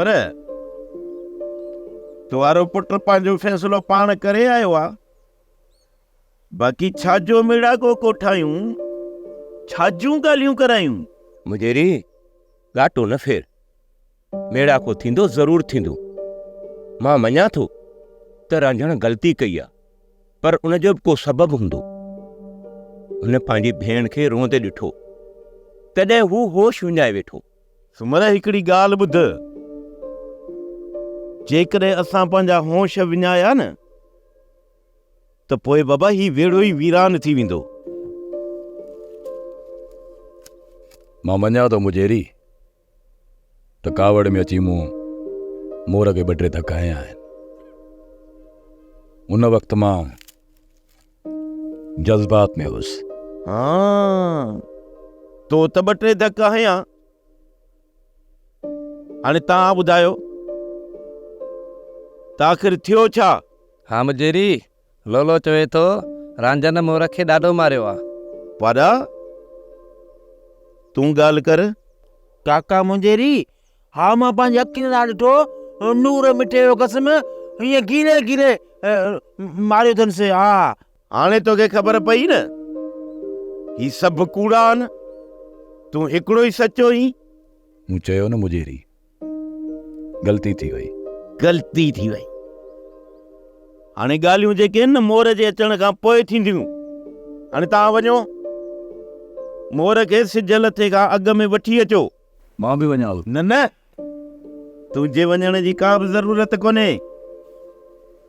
सुमर तुवारो पुट पंहिंजो फ़ैसिलो पाण करे आयो आहे। बाक़ी छाजो मिड़ाको कोठायूं, छाजूं ॻाल्हियूं करायूं। मुजेरी घाटो न फेर, मेड़ाको थींदो ज़रूर थींदो। मां मञा थो त रांझण ग़लती कई आहे, पर उनजो बि को सबबु हूंदो। हुन पंहिंजी भेण खे रोंदे ॾिठो, तॾहिं हू होश विञाए वेठो। सुमर हिकिड़ी ॻाल्हि ॿुध, जेकॾहिं असां पंहिंजा होश विञाया न त पोइ बाबा ही वेड़ो ई वीरान थी वेंदो। मां मञा थो मुजेरी त कावड़ में अची मूं मोर खे ॿ टे धक हया आहिनि। उन वक़्तु मां जज़्बात में हुउसि। हाँ, तो त ॿ टे धक हया। हाणे तव्हां ॿुधायो त आख़िर थियो छा? हाँ मुजेरी, लोलो चवे थो रांझन मोर खे ॾाढो मारियो आहे। पारा तूं ॻाल्हि कर। काका मुंजेरी, हा मां पंहिंजी अखियुनि सां ॾिठो, नूर मिठे जो कसम हीअं गिरे गिरे मारियो अथनि। हा हाणे तोखे ख़बर पई न, ही सभु कूड़ा आहिनि, तूं हिकिड़ो ई सचो ई। मूं चयो न मुजेरी, ग़लती थी वई। ग़लती थी वई। हाणे ॻाल्हियूं जेके आहिनि न मोर जे अचण खां पोइ थींदियूं। हाणे तव्हां वञो, मोर खे सिज लथे खां अॻु में वठी अचो। मां बि वञा। न न, तुंहिंजे वञण जी का बि ज़रूरत कोन्हे।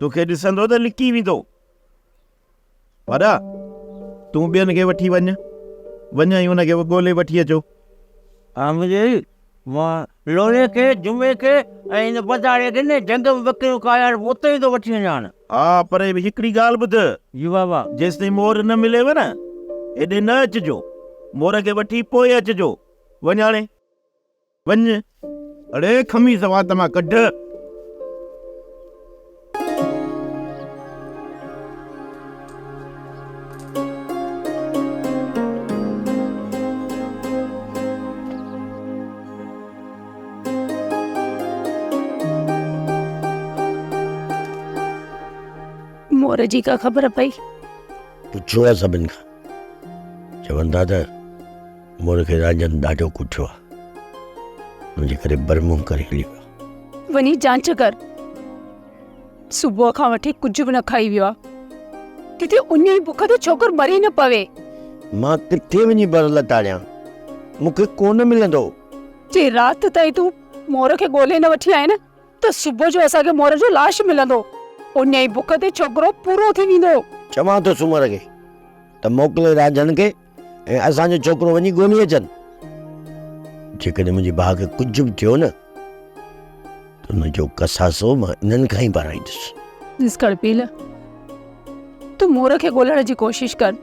तोखे ॾिसंदो त लिकी वेंदो। पर तूं ॿियनि खे वठी वञ, वञई हुनखे ॻोल्हे वठी अचो। हा मुंजेरी, मां लोले खे जुमे खे ऐं हिन बदाड़े खे न जंग में बकरियूं खाया उते ई थो वठी वञा। हा पर हिकिड़ी ॻाल्हि ॿुध। जी बाबा। जेसिताईं मोर न मिलेव न, हेॾे न अचिजो। मोर खे वठी पोइ अचिजो। वञ हाणे वञ। अड़े खमीस वात मां कढ। मोर जी का ख़बर पई? पुछो आहे सभिनि खां, चवनि था त मोर खे रांझन ॾाढो कुटियो आहे, मुंहिंजे करे बरमुंह करे हली वियो। वञी जांच कर। सुबुह खां वठी कुझु बि न खाई वियो आहे, किथे उन ई बुख ते छोकिरो मरी न पवे। मां किथे वञी बर लताड़ियां, मूंखे कोन मिलंदो। जे राति ताईं तूं मोर खे ॻोल्हे न वठी आए न त सुबुह जो असांखे मोर जो लाश मिलंदो। उन ई बुख ते छोकिरो पूरो थी वेंदो। चवां थो सुमर खे त मोकिले रांझन खे ऐं असांजो छोकिरो वञी ॻोल्हे अचनि। जेकॾहिं मुंहिंजे भाउ खे कुझु बि थियो न त हुनजो कसासो मां इन्हनि खां ई भराईंदुसि। निष्कड़पील, तूं मोर खे ॻोल्हण जी कोशिश कर।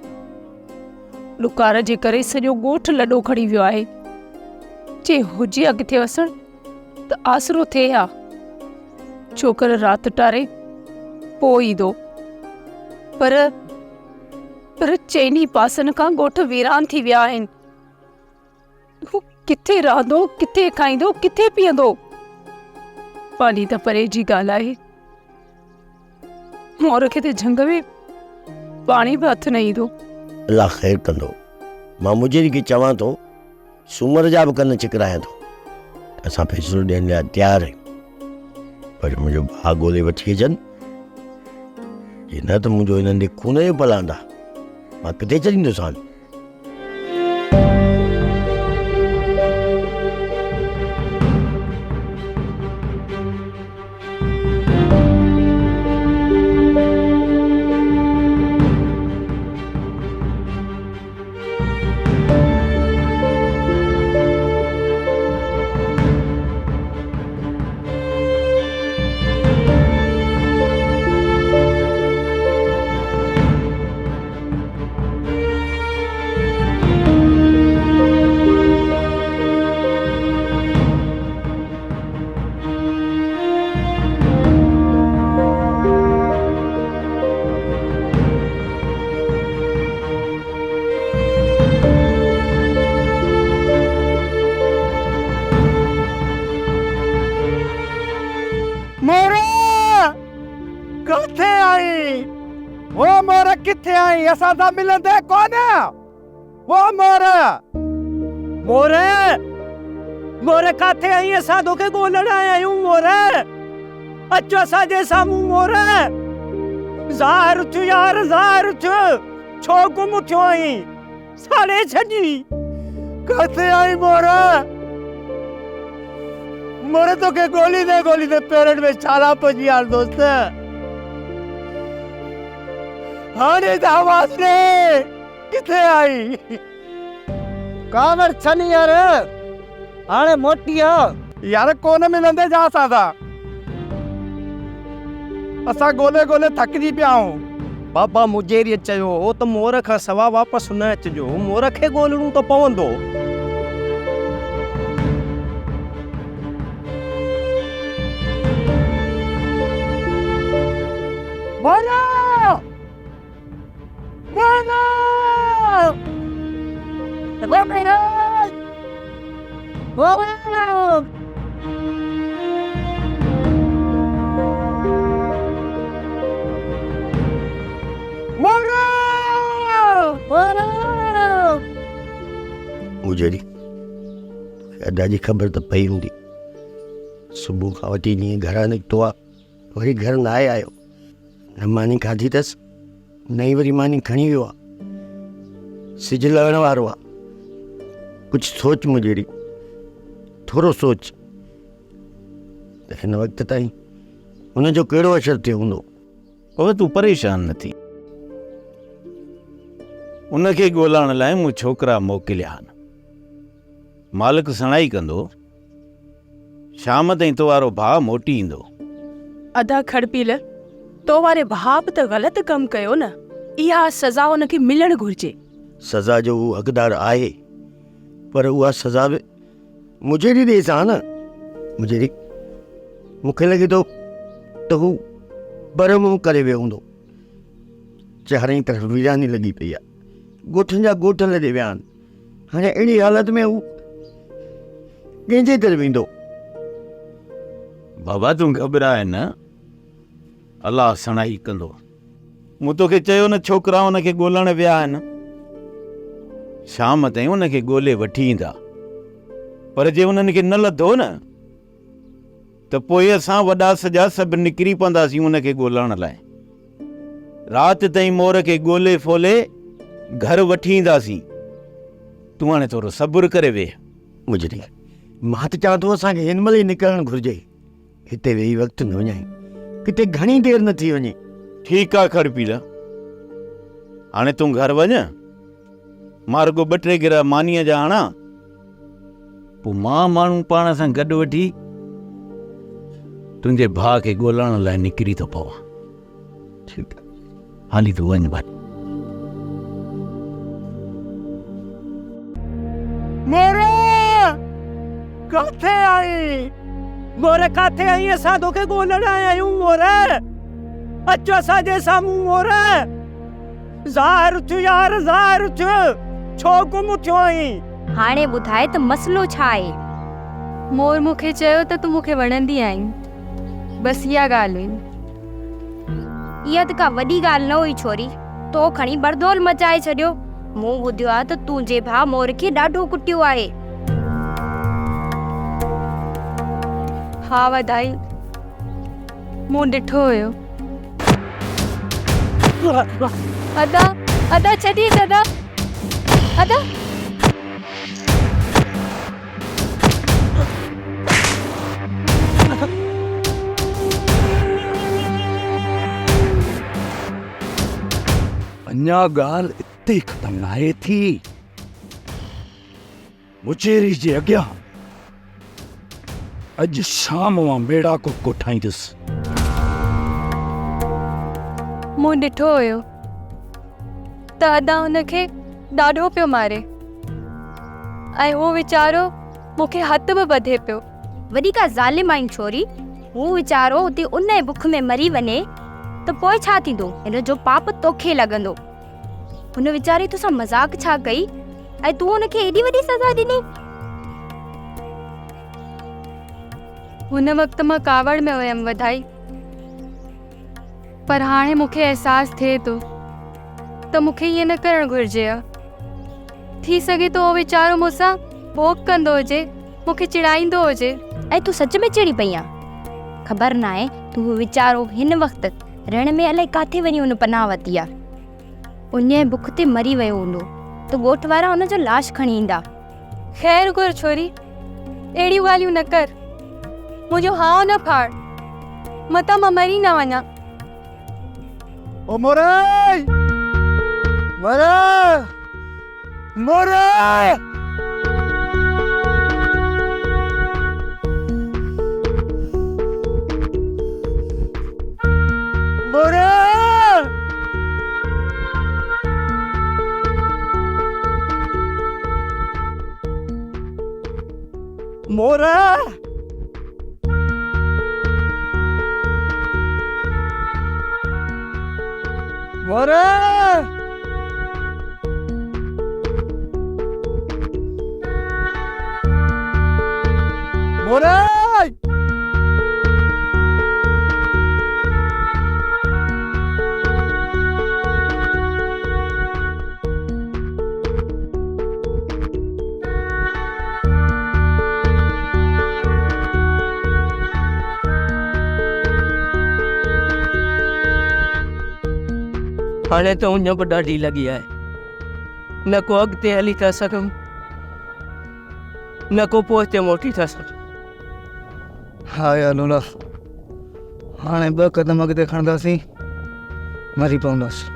ॾुकार जे करे सॼो ॻोठ लॾो खड़ी वियो आहे। जे हुजे हा किथे वसण त आसरो थिए हा। छोकिरो राति टारे पोइ ईंदो, पर चइनी पासनि खां ॻोठ वीरान थी विया आहिनि। हू किथे रहंदो, किथे खाईंदो, किथे पीअंदो? पाणी त परे जी ॻाल्हि आहे। मोर खे त झंग में पाणी बि हथ न ईंदो। अलाह ख़ैर कंदो। मां मुंहिंजे खे चवां थो, सूमर जा बि कन चिकरायां थो, असां फ़ैसिलो ॾियण लाइ तयारु आहियूं। पर मुंहिंजो भाउ ॻोल्हे वठी अचनि, जे न त मुंहिंजो हिननि ॾे खून जो पलांदा, मां किथे छॾींदुसि हाणे। असां सां मिलंदे कोन वो मोर मोर मोर काथे आई असां तोखे ॻोल्हण आया आहियूं मोर अचो असांजे साम्हूं मोर ज़ाहिर थियो यार ज़ाहिर थियो छो गुम थियो आई साड़े छॾी काथे आई मोर मोर तोखे ॻोल्हींदे पेरनि में छाला पइजी यार दोस्त हाणे त आवाज़ ने किथे आई कांवर छनी यार हाणे मोटी यार कोन मिलंदे जा असां ॻोल्हे थकिजी पिया आहियूं बाबा मुजेरी चयो हो त मोर खां सवा वापसि न अचिजो मोर खे ॻोल्हणो त पवंदो मुजेरी अदा जी ख़बर त पई हूंदी सुबुह खां वठी जीअं घरां निकितो आहे वरी घर न आयो न मानी खाधी अथसि न ई वरी मानी खणी वियो आहे सिज लहण वारो आहे कुझु सोच मुजेरी थोरो सोच त हिन वक़्त ताईं हुनजो कहिड़ो असरु थियो हूंदो ओए तूं परेशान न थी उनखे ॻोल्हण लाइ मूं छोकिरा मोकिलिया आहिनि मालिक सणाई कंदो शाम ताईं तो वारो भाउ मोटी ईंदो अदा खड़पील तो वारे भाउ बि त ग़लति कमु कयो न इहा सज़ा हुनखे मिलणु घुरिजे सज़ा जो हू हक़दार आहे पर उहा सज़ा बि मुजेरी ॾेस आहे न मुजेरी मूंखे लॻे थो त हू बरमुंह करे वियो हूंदो चारई तरफ़ वीरानी लॻी पई आहे ॻोठनि जा ॻोठ लॾे विया आहिनि हाणे अहिड़ी हालत में हू कंहिंजे दर वेंदो बाबा तूं घबराए न अलाह सणाई कंदो मूं तोखे चयो न छोकिरा हुनखे ॻोल्हण विया आहिनि शाम ताईं हुनखे ॻोल्हे वठी ईंदा पर जे हुननि खे न लधो न त पोइ असां वॾा सॼा सभु निकिरी पवंदासीं हुनखे ॻोल्हण लाइ राति ताईं मोर खे ॻोल्हे फोले घर वठी ईंदासीं तूं हाणे थोरो सब्र करे वेह मुजरी मां त चवां थो असांखे हिन महिल ई निकिरणु घुरिजे हिते वेही वक़्तु न वञाई किथे घणी देरि न थी वञे ठीकु आहे खड़पील हाणे तूं घर वञ मां रुगो 2-3 गिरा मानीअ जा हणा पोइ मां माण्हू पाण सां गॾु वठी तुंहिंजे भाउ खे ॻोल्हण लाइ निकिरी थो पवां ठीकु आहे हाली तूं वञ भाई मोर काथे आई मोर काथे आई असां तोखे ॻोल्हण आया आहियूं मोर अचो असांजे साम्हूं मोर ज़ाहिर थियो यार ज़ाहिर थियो छो गुम थियो आई हाणे ॿुधाए त मसलो छा आहे मोर मूंखे चयो त तूं मूंखे वणंदी आहीं बसि इहा ॻाल्हि हुई इहा त का वॾी ॻाल्हि न हुई छोरी तो खणी बरदौल मचाए छॾियो मूं ॿुधियो आहे त तुंहिंजे भाउ मोर खे ॾाढो कुटियो आहे हा वधाई मूं ॾिठो हुयो अदा अदा छॾी अदा अदा अञा ॻाल्हि इते ख़तम नाहे थी मुचेरी जे अॻियां अॼु शाम मां मेड़ाको कोठाईंदुसि मूं ॾिठो हुयो त अदा हुनखे ॾाढो पियो मारे ऐं उहो वीचारो मूंखे हथ बि ॿधे पियो वॾी का ज़ालिम आहीं छोरी हू वीचारो हुते उन ई बुख में मरी वञे त पोइ छा थींदो हिन जो पाप तोखे लॻंदो हुन वीचारे तोसां मज़ाक छा कई ऐं तूं हुनखे एॾी वॾी सज़ा ॾिनी हुन वक़्तु मां कावड़ में हुयमि वधाई पर हाणे मूंखे अहसासु थिए थो त मूंखे ईअं न करणु घुरिजे हा। थी सघे थो उहो वीचारो मूंसां भोग कंदो हुजे, मूंखे चिड़ाईंदो हुजे। ऐं तूं सच में चिड़ी पई आहीं? ख़बर न आहे तूं वीचारो हिन वक़्तु रण में अलाए काथे वञी हुन पनाह वरिती आहे। उन बुख ते मरी वियो हूंदो त ॻोठ वारा हुनजो लाश खणी ईंदा। ख़ैर घुर छोरी, अहिड़ियूं ॻाल्हियूं न कर, मुंहिंजो हाव न फाड़, मतां मां मरी न वञा। ओ मोरे मोरे मोरे मोरे मोरे मोरे मोरे हाणे त उञ बि ॾाढी लॻी आहे, न को अॻिते हली था सघूं न को पोइ हिते मोटी था सघूं। हा यार लोला, हाणे 2 कदम अॻिते खणंदासीं मरी पवंदासीं।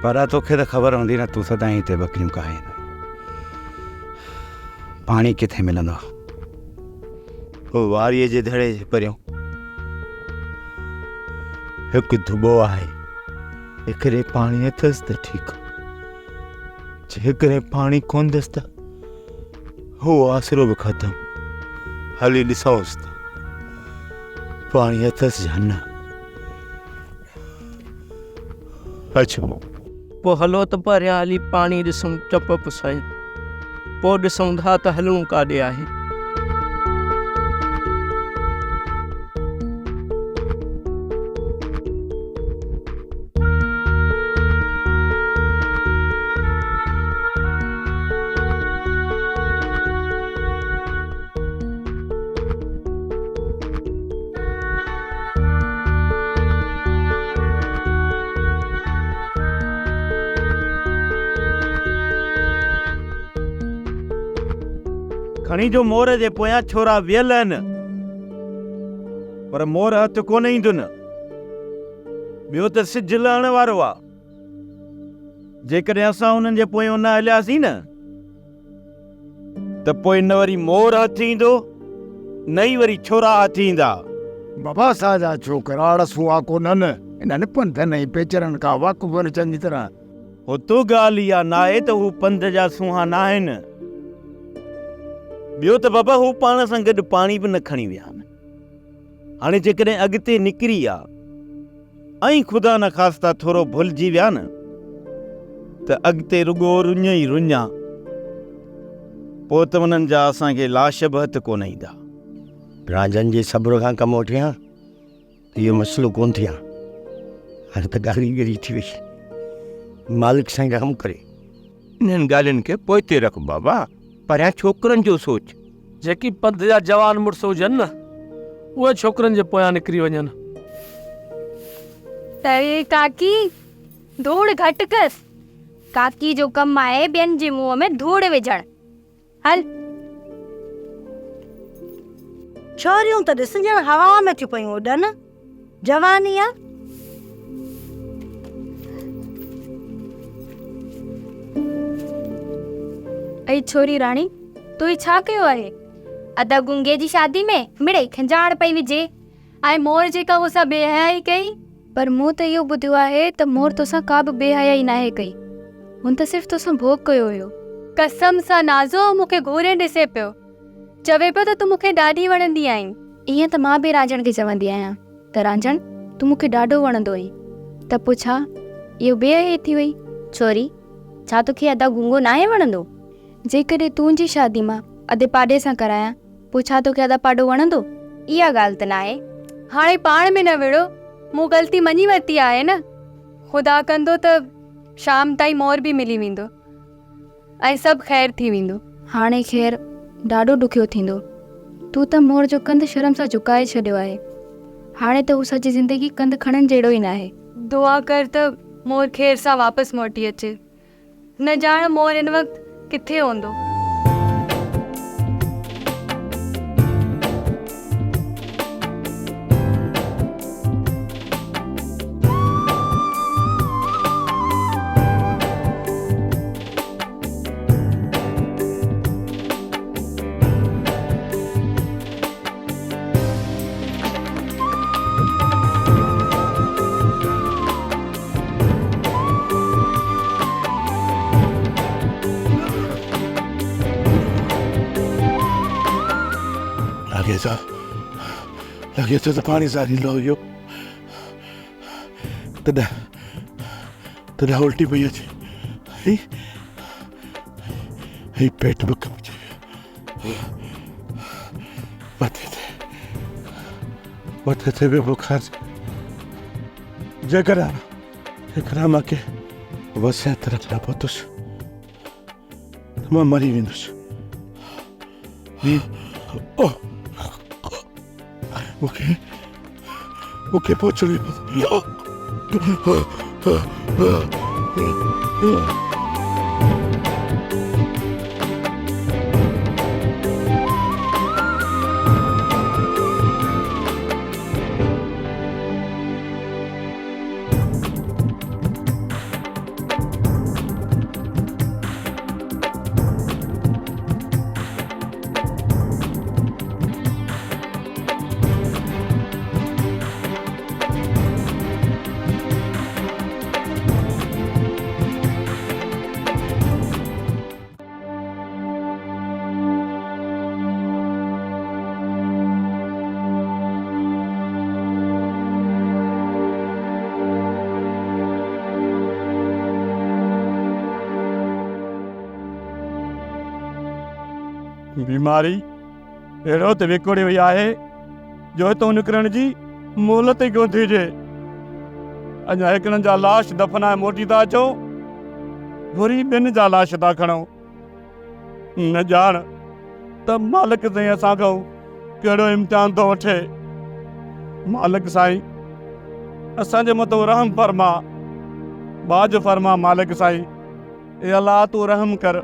पर तोखे त ख़बर हूंदी न, तूं सदाईं हिते बकरियूं काहे। पाणी किथे मिलंदो? पोइ वारीअ जे दड़े जे परियों हिकु दुॿो आहे, हिकिड़े पाणी अथसि त ठीकु, जेकॾहिं पाणी कोन्हसि त हू आसरो बि ख़तमु। हली ॾिसोसि त पाणी अथसि या न। अचो पोइ हलो त परियां हली पाणी ॾिसूं, चप पुसायूं, पोइ ॾिसूं था त हलूं काॾे आहे। खणी जो मोर जे पोयां छोरा वियल आहिनि, पर मोर हथ कोन ईंदो न। ॿियो त सिज लहण वारो आहे, जेकॾहिं असां हुननि जे पोयां न हलियासीं न त पोइ न वरी मोर हथ ईंदो न ई वरी छोरा हथ ईंदा। बाबा साजा छोकरा रसूआ कोन्हनि, इन्हनि पंधनि ऐं पेचरनि खां वाक़ुफ़ आहिनि चङी तरह। हो तो ॻाल्हि इहा न आहे त हू पंध जा सूंहा न आहिनि। ॿियो त बाबा हू पाण सां गॾु पाणी बि न खणी विया आहिनि। हाणे जेकॾहिं अॻिते निकिरी आहे ऐं ख़ुदा न ख़ास्ता थोरो भुलिजी विया न त अॻिते रुॻो रुञ ई रुञा, पोइ त उन्हनि जा असांखे लाश बि हथ कोन ईंदा। राजन जे सब्र खां कमु वठियां त इहो मसइलो कोन थिया। हाणे त ॻाल्हि ॻरी थी वई, मालिक साईं रहम करे। इन्हनि ॻाल्हियुनि खे पोइते रख बाबा, परियां छोकिरनि जो सोच। जेकी पंध जा जवान मुड़ुस हुजनि न, उहे छोकिरनि जे पोयां निकिरी वञनि। अरे काकी, धूड़ घटि कर। काकी जो कमु आहे ॿियनि जे मुंहं में धूड़ विझण। हल छोरियूं त ॾिस ॼण हवा में थियूं पयूं उॾनि, जवानी आहे। ऐं छोरी राणी, तूं ही छा कयो आहे? अदा गुंगे जी शादी में मिड़ई खंजाड़ पई विझे ऐं मोर जेका मूंसां बेहयाई कई। पर मूं त इहो ॿुधियो आहे त मोर तोसां का बि बेहयाई नाहे कई, हुन त सिर्फ़ु तोसां भोग कयो हुयो। कसम सां नाज़ो मूंखे घूरे ॾिसे पियो, चवे पियो त तूं मूंखे ॾाढी वणंदी आहीं। ईअं त मां बि रांझण खे चवंदी आहियां त रांझण तूं मूंखे ॾाढो वणंदो आहीं, त पोइ छा इहो बेहयाई थी वई? छोरी, छा तोखे अदा गुंगो नाहे वणंदो? जेकॾहिं तुंहिंजी शादी मां अधे पाॾे सां करायां, पोइ छा तोखे अदा पाॾो वणंदो? इहा ॻाल्हि त न आहे। हाणे पाण में न विड़ो, मूं ग़लती मञी वरिती आहे न। ख़ुदा कंदो त शाम ताईं मोर बि मिली वेंदो ऐं सभु ख़ैरु थी वेंदो। हाणे ख़ैर ॾाढो ॾुखियो थींदो। तूं त मोर जो कंधु शर्म सां झुकाए छॾियो आहे। हाणे त हू सॼी ज़िंदगी कंधु खणण जहिड़ो ई न आहे। दुआ कर त मोर ख़ैर सां वापसि मोटी अचे। न ॼाण मोर हिन वक़्तु किथे हूंदो। लगे तो पानी सारी लो यो तदा उल्टी पई अचे ही पेट बुक मथे ते भी बुखार जेकर मांखे वसिया तरफ न पहुतुसि त मां मरी वेंदुसि। मूंखे पहुचणी बीमारी अहिड़ो त विकोड़े वई आहे जो हितां निकिरण जी मोहलत ई कोन थिजे। अञा हिकिड़नि जा लाश दफ़नाए मोटी था अचो, वरी ॿिनि जा लाश था खणो। न ॼाण त मालिक साईं असांखां कहिड़ो इम्तिहान थो वठे। मालिक साईं असांजे मथां रहम फरमा, बाज फरमा। मालिक साईं ए अल्लाह तूं रहम कर।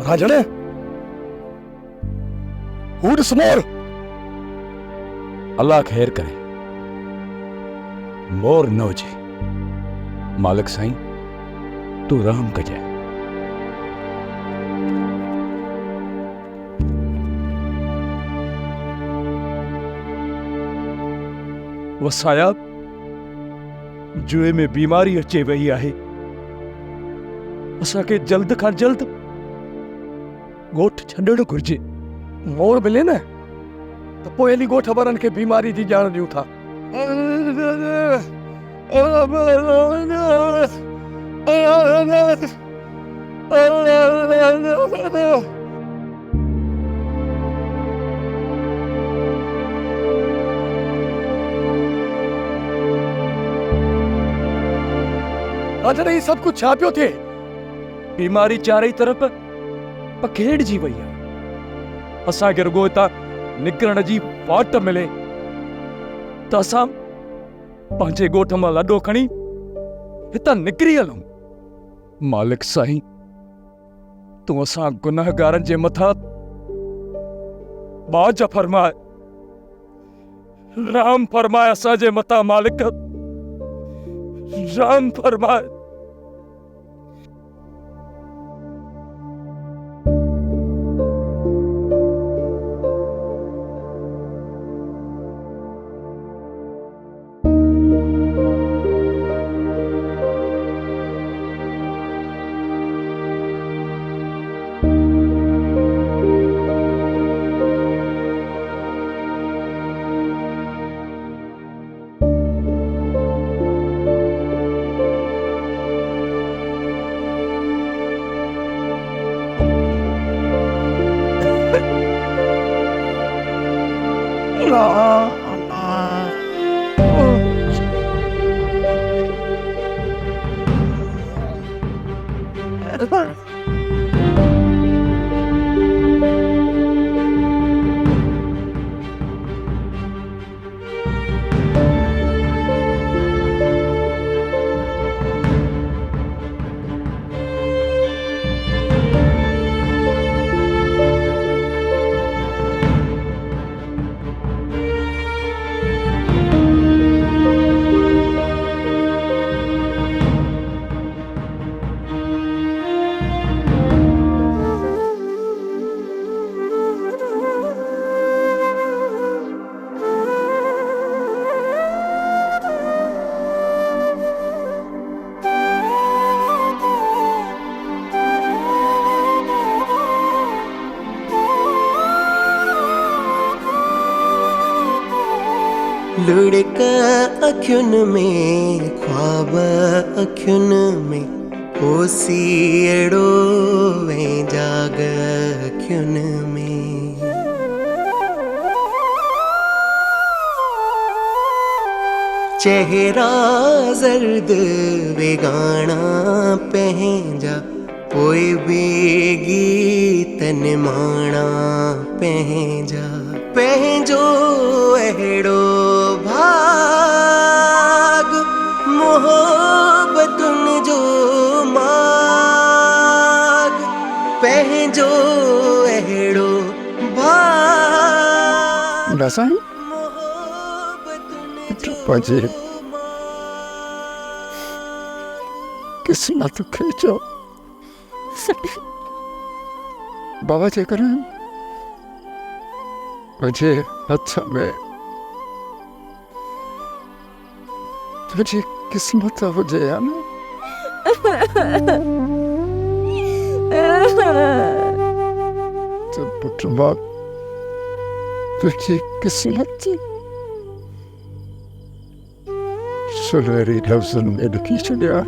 राजणे हूड स्मोर अल्लाह खैर करे, मोर न हुजे। मालिक साईं तू रहम कजे। वसाया जुए में बीमारी अचे वही आहे। असांखे जल्द खां जल्द ॻोठ छॾणु घुर्जे। मोर मिले न त पोइ हली ॻोठ वारनि खे बीमारी जी ॼाण ॾियूं था। राजणे ही सभु कुझु छा पियो थिए? बीमारी चारई तरफ़ पखेड़जी वई आहे। असांखे रुगो हितां निकिरण जी वाट मिले त असां पंहिंजे ॻोठ मां लॾो खणी हितां निकिरी हलूं। मालिक साईं तूं असां गुनाहगारनि जे मथां बाज फरमाए, राम फरमाए असांजे मथां। मालिक राम फरमाए। लुढ़क अखियुन में ख्वाब अखियुन में होसी अड़ो वे जाग अखियुन में चेहरा जर्द वेगाना पहंजा पोए बेगी तन माणा पहंजा पहंजो अहड़ो भाग मोहब्बतुन जो माग पहंजो अहड़ो भाग नसाई पंजे किस्मत खेचो बाबा जे करें मुझे अच्छा में तुझे किस्मत हो जाए ना तो पुत्र बाप तुझे किस्मत सुनहरी लफ्ज़न में लिखी छड़िया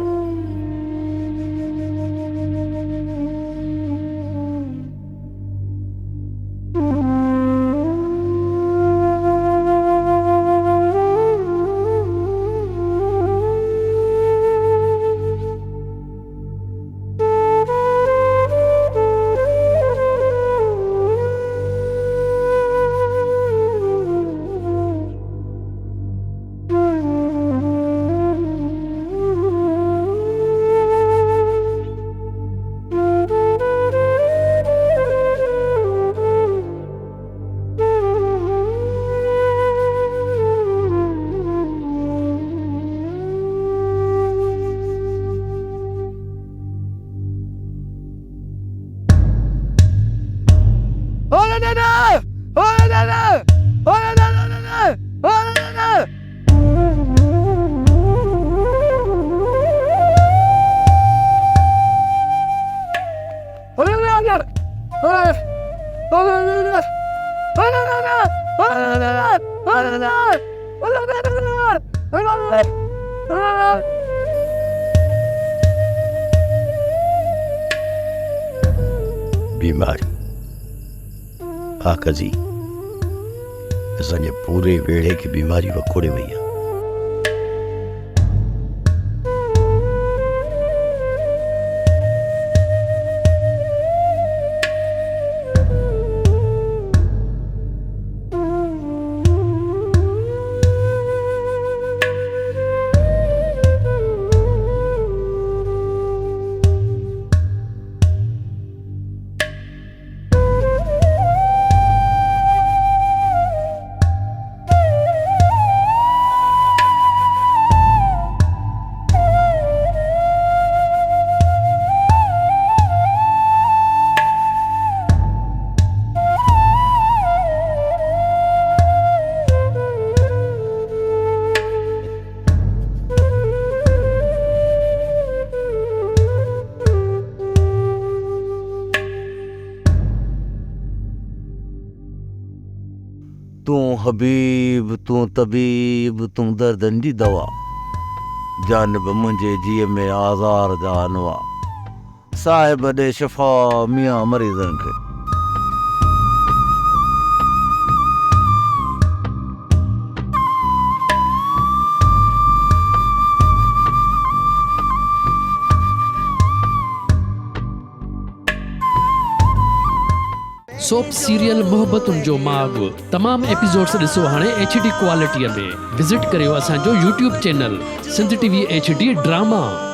बीमारी आकजी असांजे पूरे वेड़े की बीमारी वकोड़े वई आहे। तू हबीब तू तबीब तू दर्दन जी दवा जानब मुझे जीअ में आज़ार जा अनवा साहिब दे शिफ़ा मियां मरीज़न के सोप सीरियल मोहब्बतुनि जो माग तमाम एपिसोड्स ॾिसो हाणे HD क्वालिटीअ में। विज़िट करियो असांजो YouTube channel Sindh TV HD drama.